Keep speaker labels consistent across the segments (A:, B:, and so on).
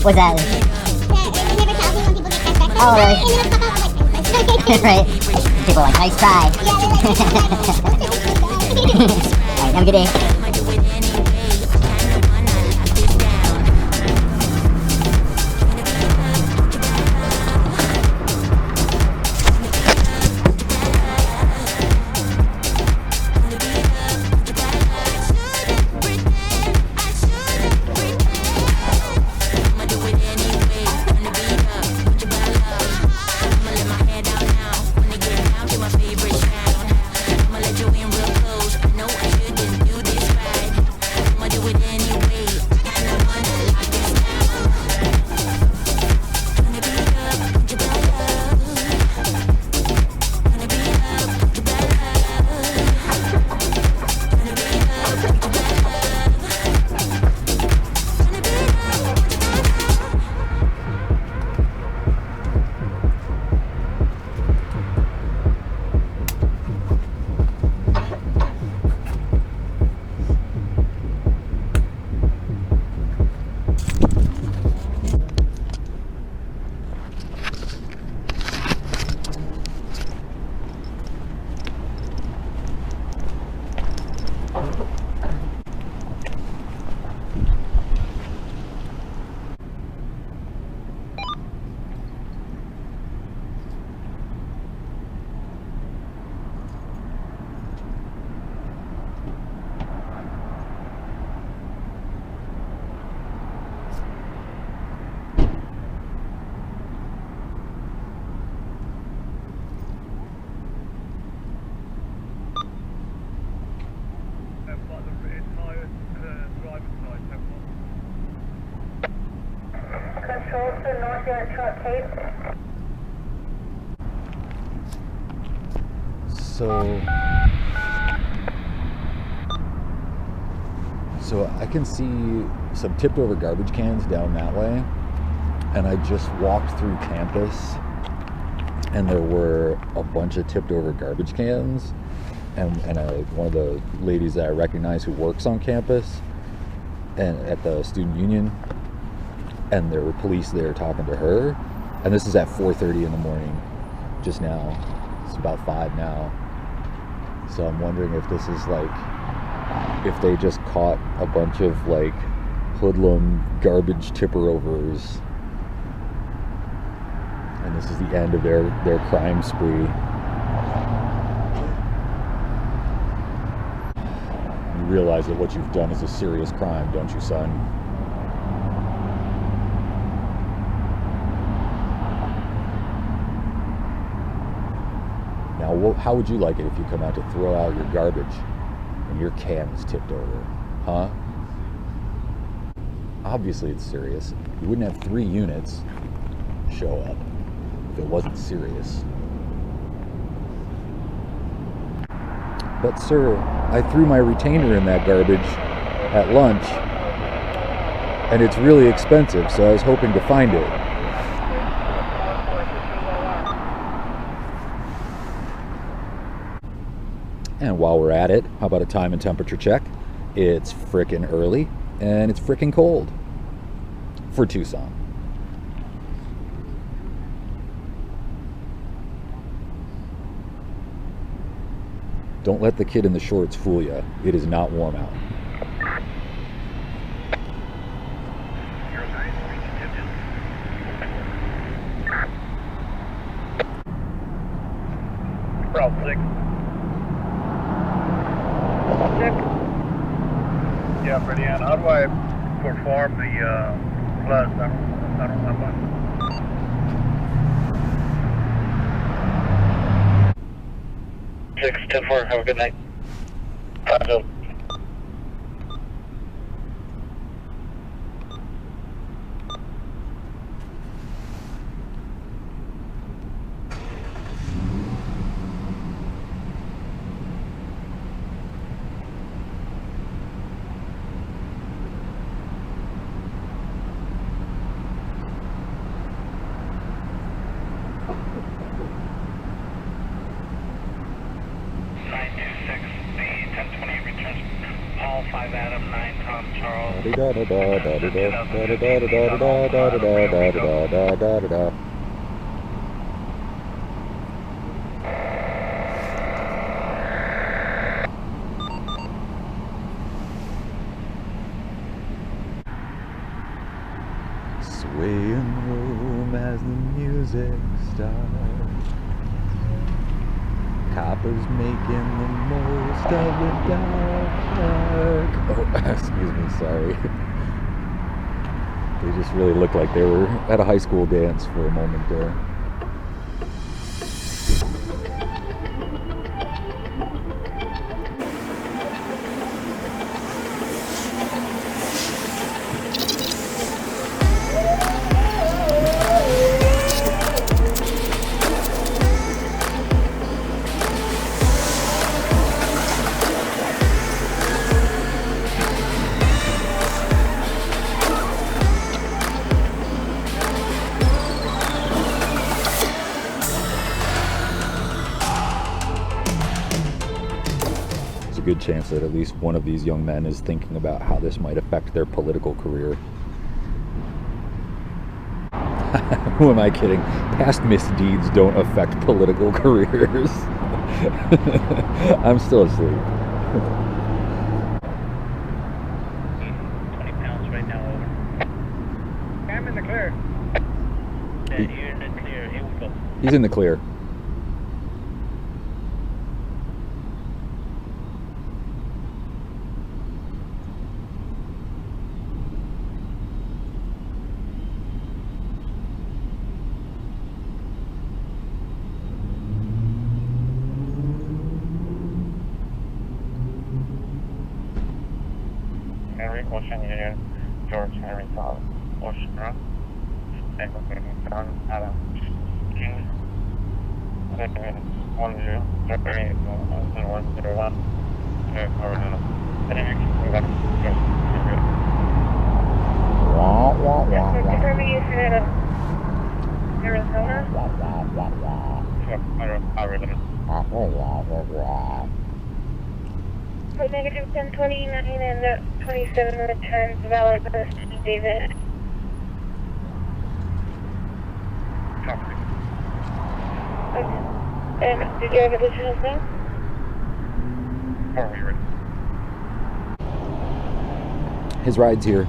A: What's that? Oh, really? Right. People are like, nice try. Alright, have a good day.
B: So I can see some tipped over garbage cans down that way, and I just walked through campus and there were a bunch of tipped over garbage cans, and one of the ladies that I recognize who works on campus and at the student union, and there were police there talking to her, and this is at 4:30 in the morning just now. It's about 5 now. So I'm wondering if this is like, if they just caught a bunch of like hoodlum garbage tipper overs and this is the end of their crime spree. You realize that what you've done is a serious crime, don't you, son? Now, how would you like it if you come out to throw out your garbage and your can is tipped over? Huh? Obviously it's serious. You wouldn't have 3 units show up if it wasn't serious. But sir, I threw my retainer in that garbage at lunch, and it's really expensive, so I was hoping to find it. And while we're at it, how about a time and temperature check? It's frickin' early, and it's frickin' cold for Tucson. Don't let the kid in the shorts fool you. It is not warm out.
C: Corralled 6. Yeah, ready on. How do I perform the plus? I don't remember. 6-10-4, have a good night. Positive.
B: Sway in room as the music starts. Coppers making the most of the dark. Oh, excuse me, sorry. They just really looked like they were at a high school dance for a moment there. Good chance that at least one of these young men is thinking about how this might affect their political career. Who am I kidding? Past misdeeds don't affect political careers. I'm still asleep.
C: 20 pounds right now, over. I'm in the clear. Yeah, you're in the clear. Here we go.
B: He's in the clear.
C: Henry Ocean Union, George Henry South, Ocean Run, Echo John Adam King, 10-1-0-3-1-1, Arizona.
D: Negative 1029 and 27 returns valid for David.
C: Copy.
D: And did you have additional things?
C: Are we ready?
B: His ride's here.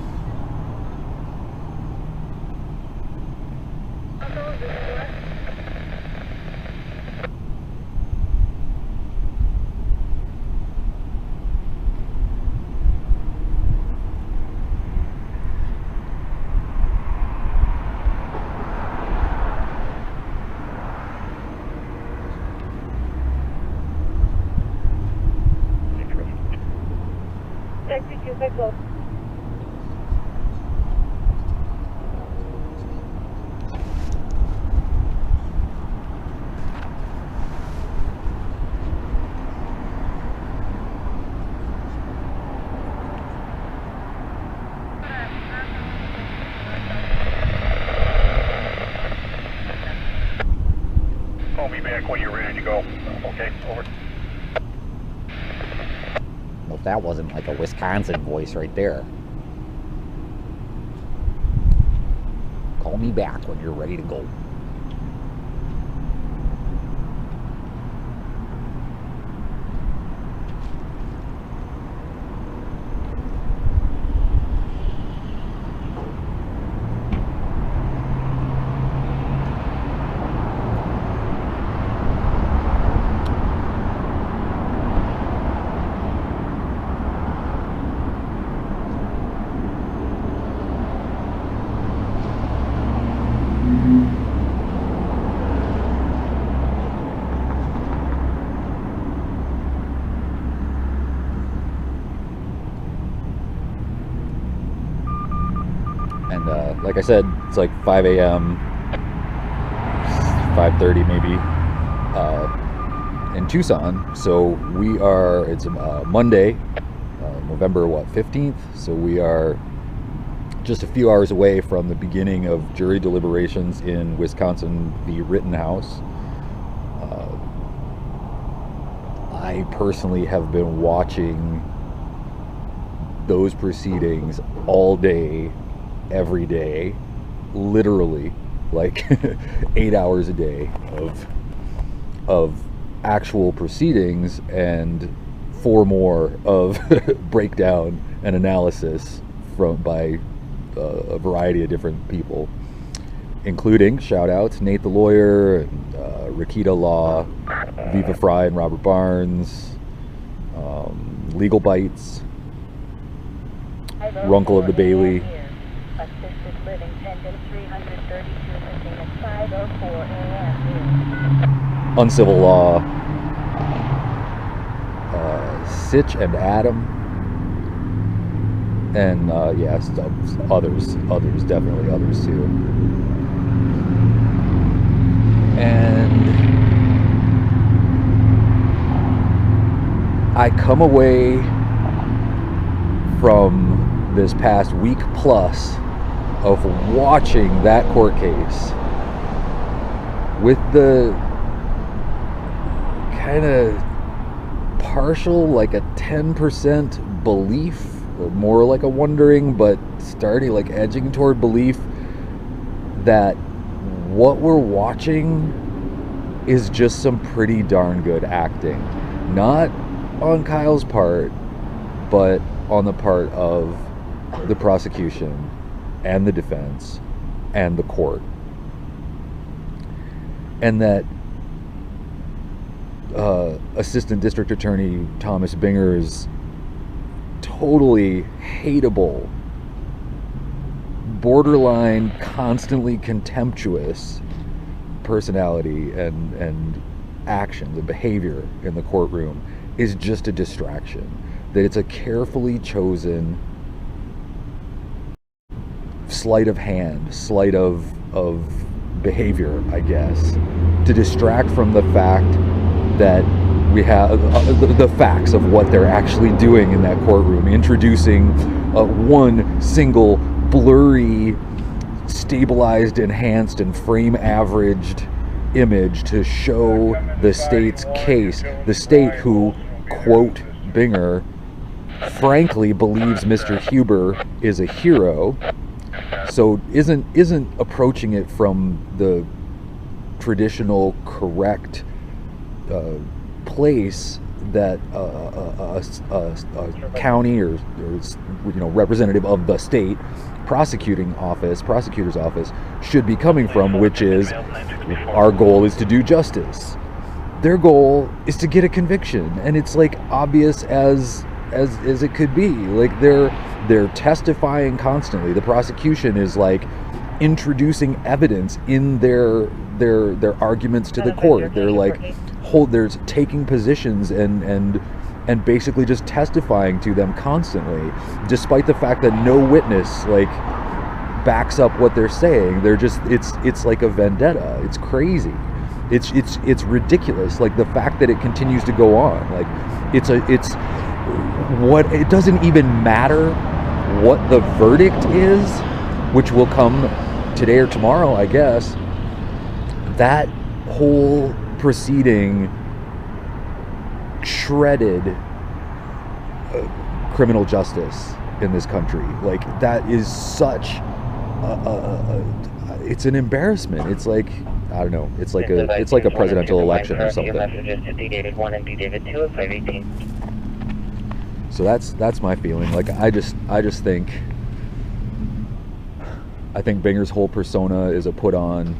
D: Pickle.
C: Call me back when you're ready to go. Okay, over.
B: Well, that wasn't like a Wisconsin voice right there. Call me back when you're ready to go. And like I said, it's like 5 a.m., 5:30 maybe, in Tucson. So we are, it's Monday, November 15th. So we are just a few hours away from the beginning of jury deliberations in Wisconsin v. Rittenhouse. I personally have been watching those proceedings all day, every day, literally, like 8 hours a day of actual proceedings, and 4 more of breakdown and analysis by a variety of different people, including, shout outs, Nate the lawyer, and Rakita Law, Viva Fry and Robert Barnes, Legal Bites, Runkle of the Bailey,
D: Assisted living pendant 332 missing at 5:04 a.m.
B: Uncivil Law, Sitch and Adam, and yes, others, definitely others too. And I come away from this past week plus of watching that court case with the kind of partial, like a 10% belief, or more like a wondering, but starting like edging toward belief that what we're watching is just some pretty darn good acting. Not on Kyle's part, but on the part of the prosecution and the defense and the court. And that Assistant District Attorney Thomas Binger's totally hateable, borderline, constantly contemptuous personality and actions and behavior in the courtroom is just a distraction. That it's a carefully chosen sleight of hand, sleight of behavior, I guess, to distract from the fact that we have the facts of what they're actually doing in that courtroom, introducing one single blurry, stabilized, enhanced, and frame averaged image to show the state's case. The state, who, quote Binger, frankly believes Mr. Huber is a hero, so isn't approaching it from the traditional correct place that a county or representative of the state prosecutor's office should be coming from, which is, our goal is to do justice. Their goal is to get a conviction, and it's like obvious as it could be. Like they're testifying constantly. The prosecution is like introducing evidence in their arguments to the court. They're like they're taking positions and and basically just testifying to them constantly, despite the fact that no witness like backs up what they're saying. They're just, it's like a vendetta. It's crazy. It's ridiculous. Like the fact that it continues to go on. Like it doesn't even matter what the verdict is, which will come today or tomorrow, I guess. That whole proceeding shredded criminal justice in this country. Like that is such it's an embarrassment. It's like, I don't know, it's like a presidential election or something. So that's my feeling. Like I just think Binger's whole persona is a put on.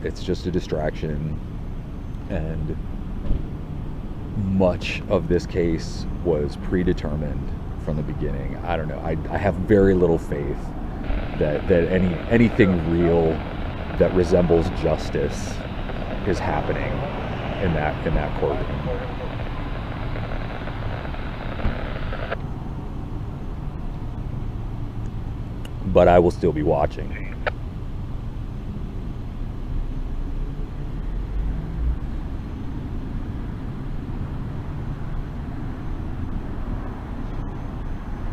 B: It's just a distraction, and much of this case was predetermined from the beginning. I don't know. I have very little faith that anything real that resembles justice is happening in that courtroom. But I will still be watching.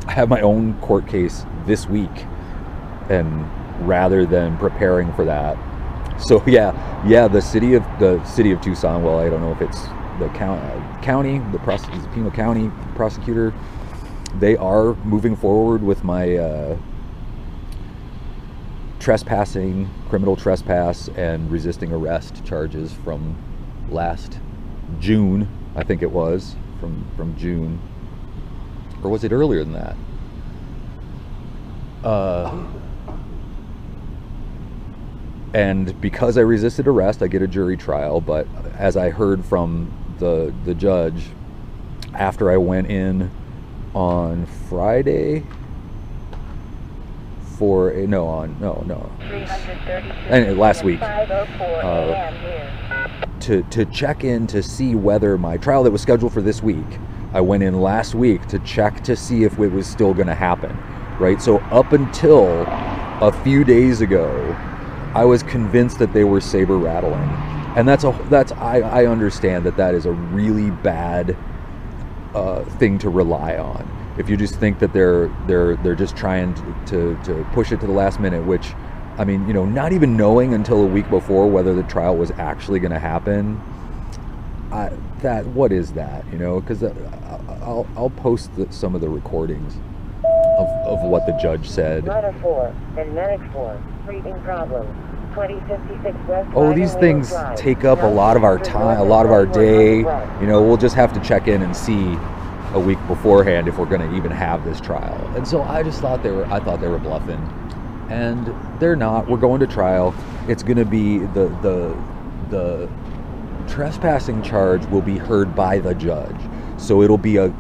B: I have my own court case this week, and rather than preparing for that, so yeah, the city of Tucson. Well, I don't know if it's the county, the Pima County prosecutor. They are moving forward with my trespassing, criminal trespass, and resisting arrest charges from last June. I think it was from June. Or was it earlier than that? And because I resisted arrest, I get a jury trial. But as I heard from the judge, after I went in on Friday last week, to check in to see whether my trial that was scheduled for this week, I went in last week to check to see if it was still going to happen, right? So up until a few days ago, I was convinced that they were saber rattling, and I understand that is a really bad thing to rely on. If you just think that they're just trying to push it to the last minute, which, I mean, you know, not even knowing until a week before whether the trial was actually going to happen. What is that, you know? Because I'll post some of the recordings of what the judge said.
E: Letter 4 and Medic 4, breathing problem, 2056 West.
B: Oh, these things take up a lot of our time, a lot of our day. You know, we'll just have to check in and see a week beforehand if we're going to even have this trial. And so I just thought I thought they were bluffing, and they're not. We're going to trial. It's going to be the trespassing charge will be heard by the judge. So it'll be a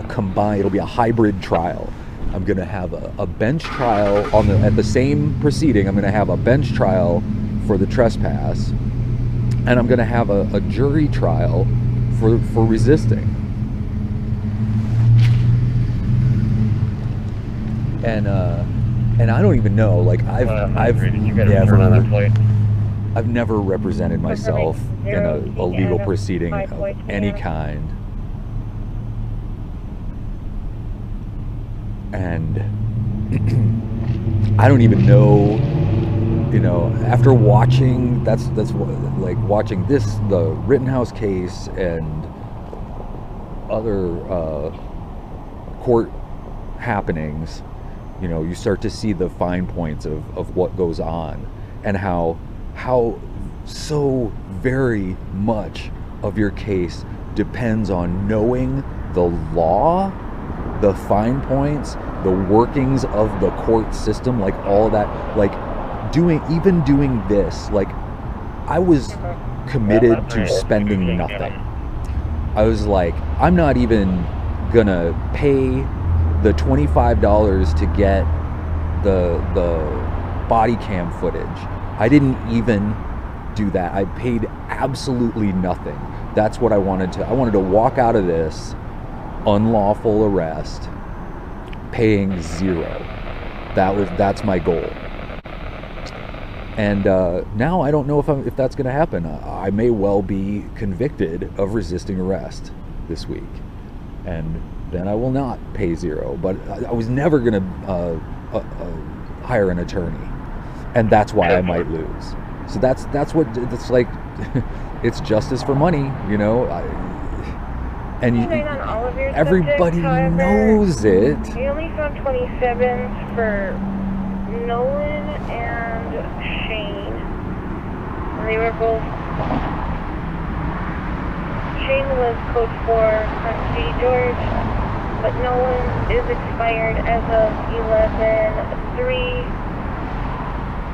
B: combined, it'll be a hybrid trial. I'm going to have a bench trial at the same proceeding. I'm going to have a bench trial for the trespass, and I'm going to have a jury trial for resisting. And I don't even know. Like I've never represented myself in a legal proceeding of any kind. And I don't even know, you know, after watching, that's what, like watching the Rittenhouse case and other court happenings, you know, you start to see the fine points of what goes on, and how so very much of your case depends on knowing the law, the fine points, the workings of the court system, like all that, like doing this, like I was committed to spending nothing. I was like, I'm not even gonna pay the $25 to get the body cam footage. I didn't even do that. I paid absolutely nothing. That's what I wanted to walk out of this unlawful arrest, paying 0. That's my goal. And now I don't know if that's going to happen. I may well be convicted of resisting arrest this week, and then I will not pay 0. But I was never going to hire an attorney, and that's why I might lose. So that's what it's like. It's justice for money, you know. And
D: on all of your
B: everybody
D: subjects, however,
B: knows it.
D: We only found 27s for Nolan and Shane. And they were both... Shane was code 4 on City George, but Nolan is expired as of 11/3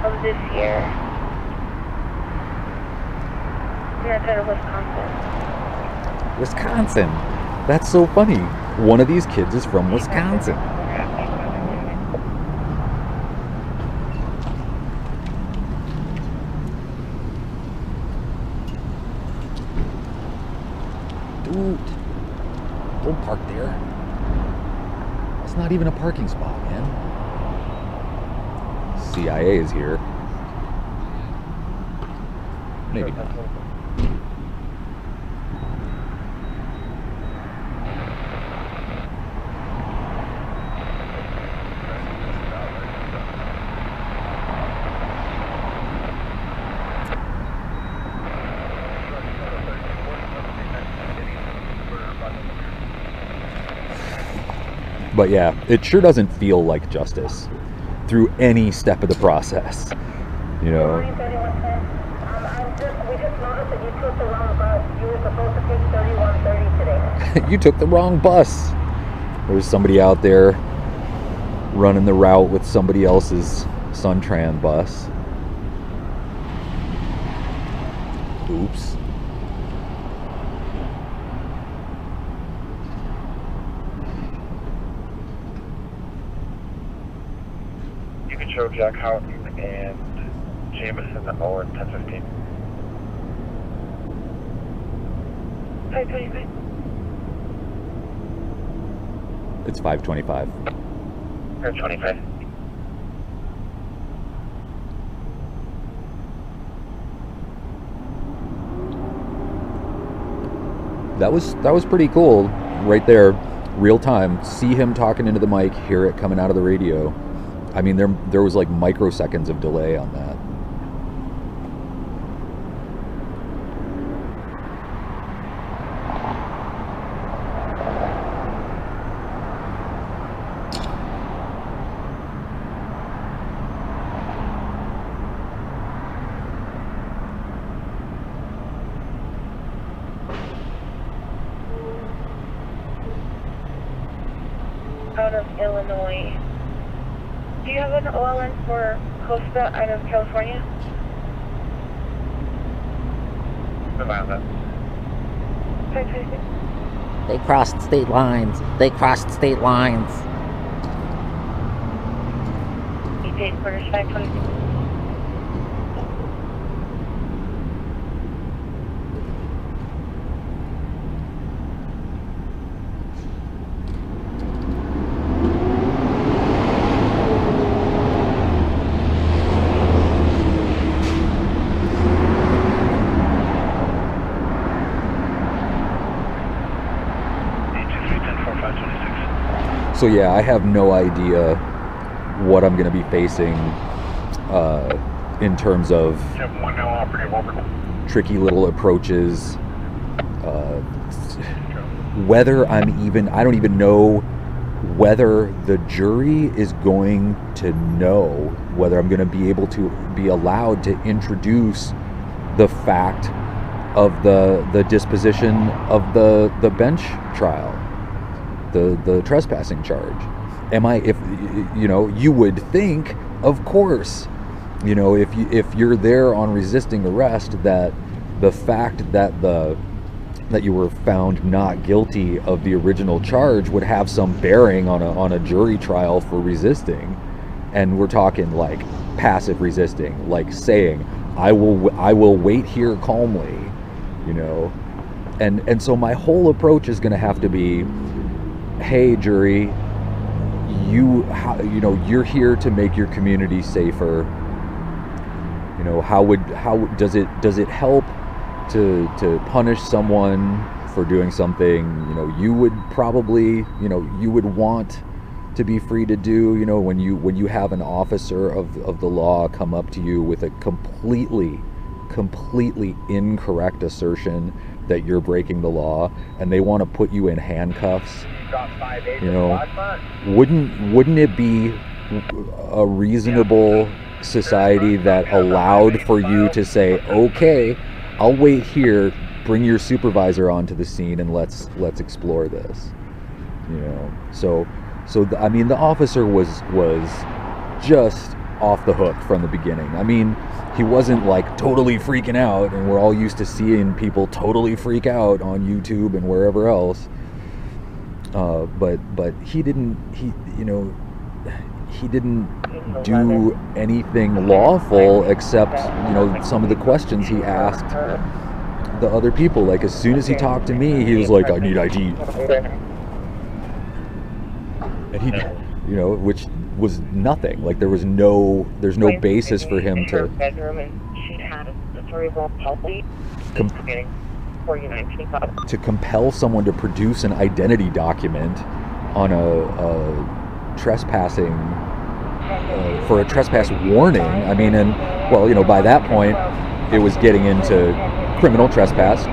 D: of this year. And that's out of Wisconsin.
B: Wisconsin. That's so funny. One of these kids is from Wisconsin. Dude, don't park there. That's not even a parking spot, man. CIA is here. Maybe not. But yeah, it sure doesn't feel like justice through any step of the process, you know.
E: We just noticed that you took the wrong bus. You were supposed to take 3130 today.
B: You took the wrong bus. There's somebody out there running the route with somebody else's Suntran bus. Oops.
C: You can show Jack Houghton and Jameson at Owen 1015.
D: 525.
B: It's 5:25.
C: Or 25.
B: That was pretty cool right there, real time. See him talking into the mic, hear it coming out of the radio. I mean, there was like microseconds of delay on that.
D: Out of Illinois. Do you have an OLN for Costa out of California?
C: Nevada.
D: 526.
F: They crossed state lines. They crossed state lines.
D: EJ quarters 526.
B: So yeah, I have no idea what I'm going to be facing in terms of
C: One now operative over.
B: tricky little approaches. Whether I don't even know whether the jury is going to know whether I'm going to be able to be allowed to introduce the fact of the disposition of the bench trial, the trespassing charge. If you know, you would think, of course, you know, if you're there on resisting arrest, that the fact that you were found not guilty of the original charge would have some bearing on a jury trial for resisting. And we're talking like passive resisting, like saying, I will wait here calmly, you know. And so my whole approach is going to have to be, hey, jury, you know, you're here to make your community safer. You know, how does it help to punish someone for doing something, you know, you would probably, you know, you would want to be free to do, you know, when you have an officer of the law come up to you with a completely incorrect assertion that you're breaking the law, and they want to put you in handcuffs. You know, wouldn't it be a reasonable society that allowed for you to say, okay, I'll wait here, bring your supervisor onto the scene, and let's explore this. You know, so I mean, the officer was just off the hook from the beginning. I mean, he wasn't like totally freaking out, and we're all used to seeing people totally freak out on YouTube and wherever else. But he didn't do anything lawful except, you know, some of the questions he asked the other people. Like, as soon as he talked to me, he was like, I need ID. And he, you know, which was nothing. Like, there's no basis for him to compel someone to produce an identity document on a trespassing for a trespass warning. I mean, and well, you know, by that point it was getting into criminal trespass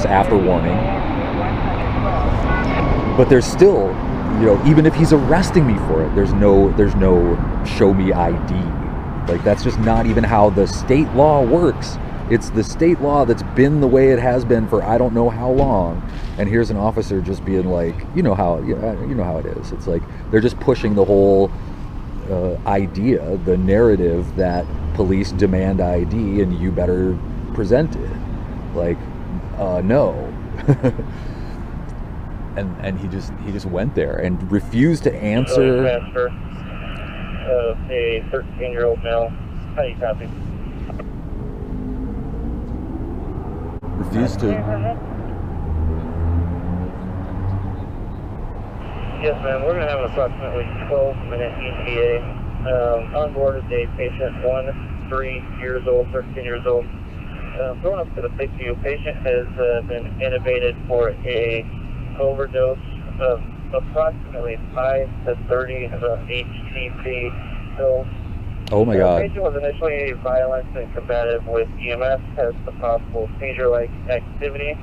B: after warning. But there's still, you know, even if he's arresting me for it, there's no show me ID. Like, that's just not even how the state law works. It's the state law that's been the way it has been for I don't know how long. And here's an officer just being like, you know how it is. It's like they're just pushing the whole idea, the narrative that police demand ID and you better present it. Like, no. and he just went there and refused to answer.
C: A 13-year-old male. How do you copy?
B: Refused to.
C: Yes, ma'am. We're going to have an approximately 12-minute ETA. On board is a patient 1, 3 years old, 13 years old. Going up to the PICU, patient has been intubated for a overdose of approximately 5 to 30 HTC pills.
B: Oh my God.
C: The patient was initially violent and combative with EMS, has the possible seizure-like activity.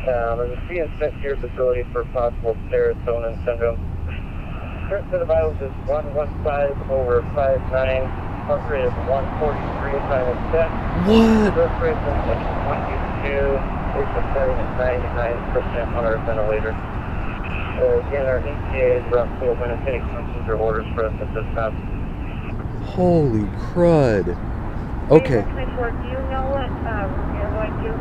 C: And is being sent to your facility for possible serotonin syndrome. Current set of vitals is 115/5'9", heart rate is 143 times 10.
B: What?
C: Birth rate is 122, patient setting at 99% on our ventilator. Again, our ETA is around 12 minutes. Any questions or orders for us at this time?
B: Holy crud. Okay.
D: Do you know what you're going to?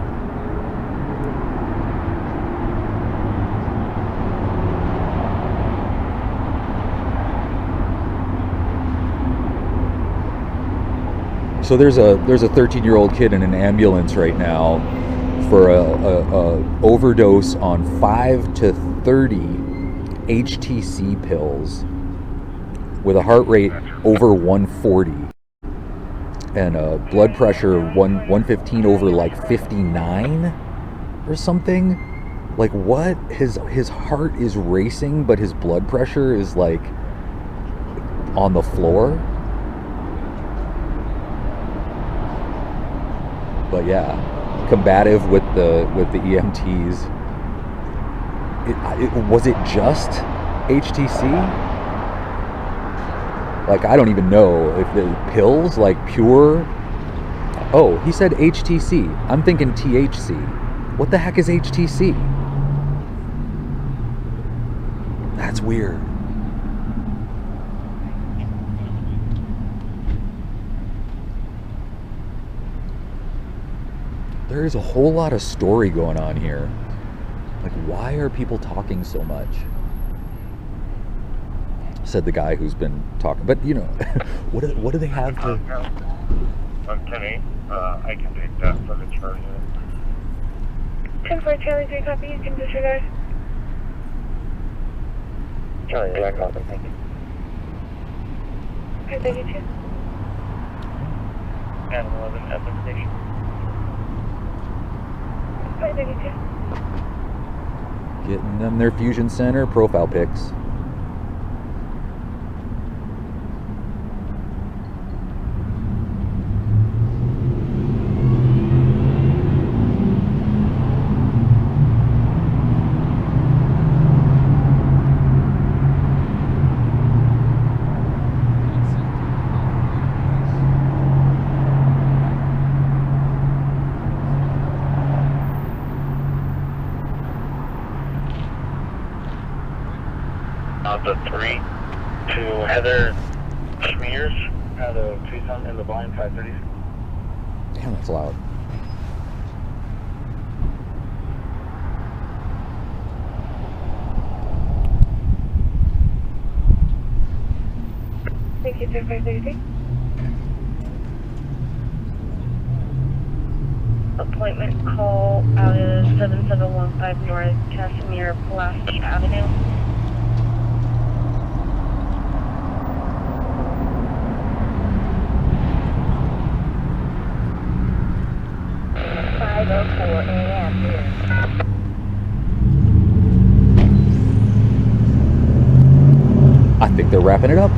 B: So there's a 13-year-old kid in an ambulance right now for a overdose on 5 to 30 HTC pills with a heart rate over 140 and a blood pressure 115 over like 59 or something. Like, what? His heart is racing, but his blood pressure is like on the floor. But yeah, combative with the EMTs. Was it just HTC? Like, I don't even know if the pills, like pure. Oh, he said HTC. I'm thinking THC. What the heck is HTC? That's weird. There is a whole lot of story going on here. Like, why are people talking so much? Said the guy who's been talking. But, you know, what do they have to...
C: I'm Kenny. I can take that for the charge.
D: 10-4 Charlie 3 copy, you can disregard.
C: Charlie, Jack Austin, thank you.
D: 532.
C: Adam 11, FM station.
D: 532.
B: Getting them their Fusion Center profile pics.
C: The 3 to Heather Smears out of Tucson in the blind 530.
B: Damn, that's loud.
D: Thank you, sir. 533. Appointment call out of 7715 North Casimir Pulaski Avenue.
B: I think they're wrapping it up.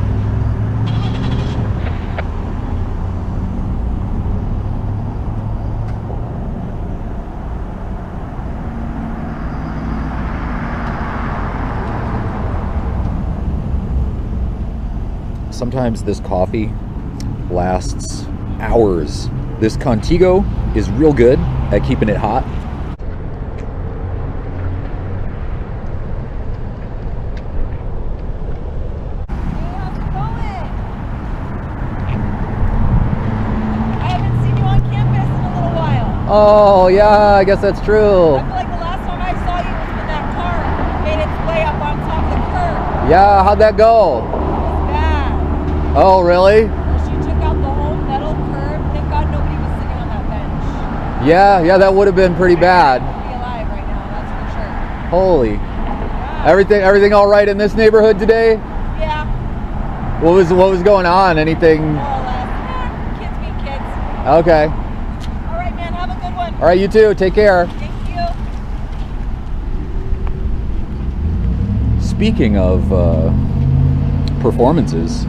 B: Sometimes this coffee lasts hours. This Contigo is real good at keeping it hot. Oh, yeah, I guess that's true.
G: I feel like the last time I saw you was when that car made its way up on top of the curb.
B: Yeah, how'd that go?
G: It was bad.
B: Oh, really?
G: She took out the whole metal curb. Thank God nobody was sitting on that bench.
B: Yeah, that would have been pretty bad.
G: I wouldn't be alive right now, that's for sure.
B: Holy.
G: Yeah.
B: Everything all right in this neighborhood today?
G: Yeah,
B: What was going on? Anything?
G: more or less. Kids being kids.
B: Okay.
G: All right, man, have a good one.
B: All right, you too. Take care.
G: Thank you.
B: Speaking of performances,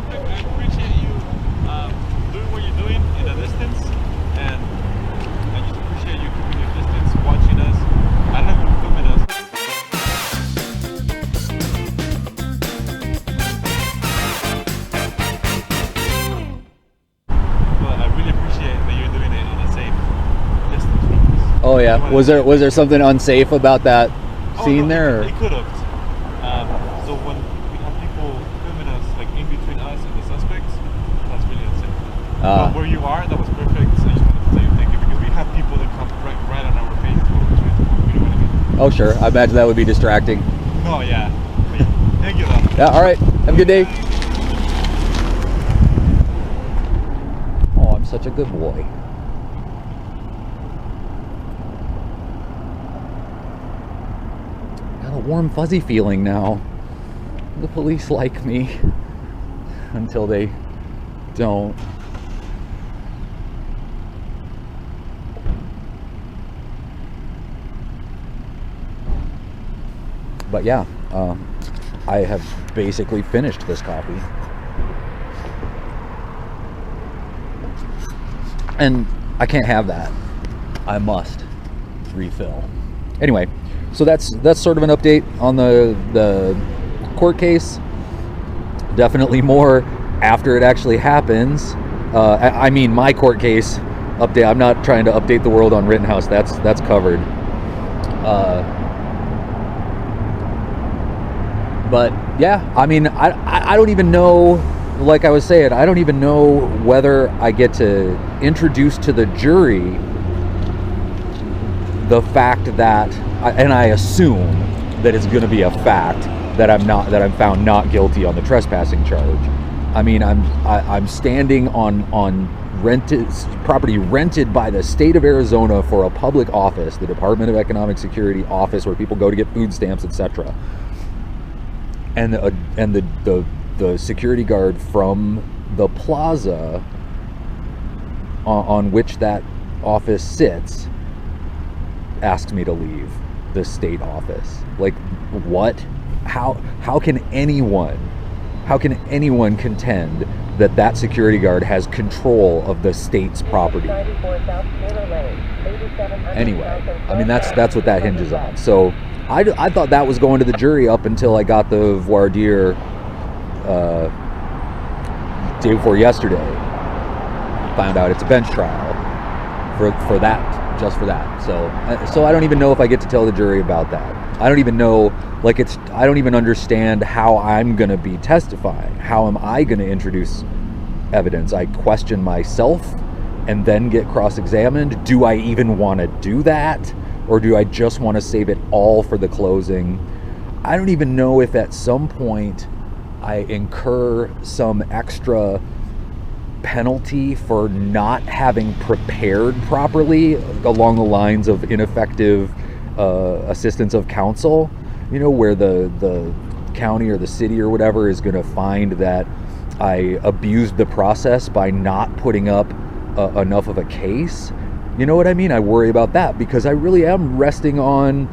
H: I appreciate you doing what you're doing in the distance, and I just appreciate you keeping your distance, watching us. I don't know if you're filming us. But I really appreciate that you're doing it in a safe distance from us.
B: oh yeah, was there something unsafe about that scene there?
H: It could have. So when we have people filming us, like in between us and the suspects, that's really unsafe. But where you are, that was perfect. So I just wanted to say thank you, because we have people that come right on our faces when we're trying to film. You know what I mean?
B: Oh sure, I imagine that would be distracting.
H: Oh yeah. But yeah, thank you though.
B: Yeah, all right. Have a good day. Oh, I'm such a good boy. Got a warm, fuzzy feeling now. The police like me until they don't. But yeah, I have basically finished this coffee. And I can't have that. I must refill. Anyway, so that's sort of an update on the court case. Definitely more after it actually happens. I mean, my court case update. I'm not trying to update the world on Rittenhouse. That's covered. But yeah, I mean, I don't even know, like I was saying, I don't even know whether I get to introduce to the jury the fact that, and I assume that it's going to be a fact that I'm found not guilty on the trespassing charge. I mean, I'm standing on rented property rented by the state of Arizona for a public office, the Department of Economic Security office, where people go to get food stamps, etc. And the security guard from the plaza on which that office sits asks me to leave the state office. Like, what? How can anyone contend that security guard has control of the state's property? Anyway, I mean, that's what that hinges on. So I thought that was going to the jury up until I got the voir dire day before yesterday. Found out it's a bench trial for that, just for that. So I don't even know if I get to tell the jury about that. I don't even know, I don't even understand how I'm going to be testifying. How am I going to introduce evidence? I question myself and then get cross-examined. Do I even want to do that? Or do I just want to save it all for the closing? I don't even know if at some point I incur some extra penalty for not having prepared properly along the lines of ineffective assistance of counsel, where the county or the city or whatever is going to find that I abused the process by not putting up enough of a case. You know what I mean? I worry about that because I really am resting on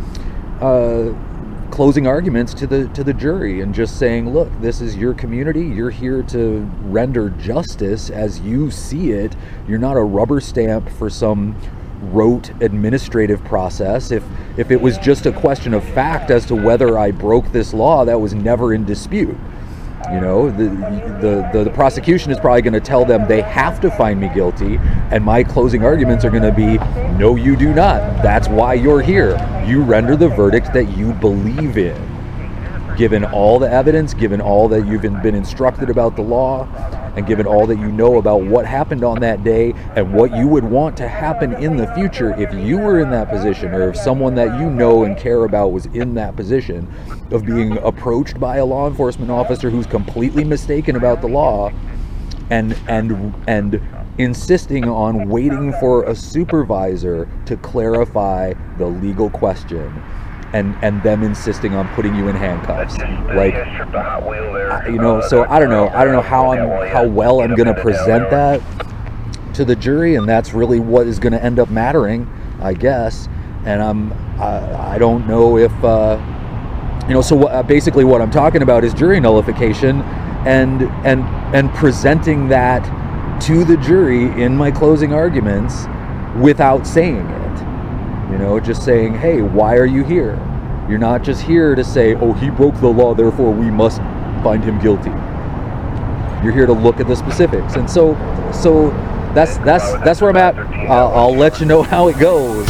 B: closing arguments to the jury and just saying, look, this is your community. You're here to render justice as you see it. You're not a rubber stamp for some rote administrative process. If it was just a question of fact as to whether I broke this law, that was never in dispute. The prosecution is probably going to tell them they have to find me guilty, and my closing arguments are going to be, no, you do not. That's why you're here. You render the verdict that you believe in, given all the evidence, given all that you've been instructed about the law, and given all that you know about what happened on that day and what you would want to happen in the future if you were in that position, or if someone that you know and care about was in that position of being approached by a law enforcement officer who's completely mistaken about the law and insisting on waiting for a supervisor to clarify the legal question. And them insisting on putting you in handcuffs, so I don't know how well I'm going to present that to the jury, and that's really what is going to end up mattering, I guess. And I don't know if So basically, what I'm talking about is jury nullification, and presenting that to the jury in my closing arguments without saying it. Just saying, hey, why are you here? You're not just here to say, oh, he broke the law, therefore we must find him guilty. You're here to look at the specifics. And so that's where I'm at. I'll let you know how it goes.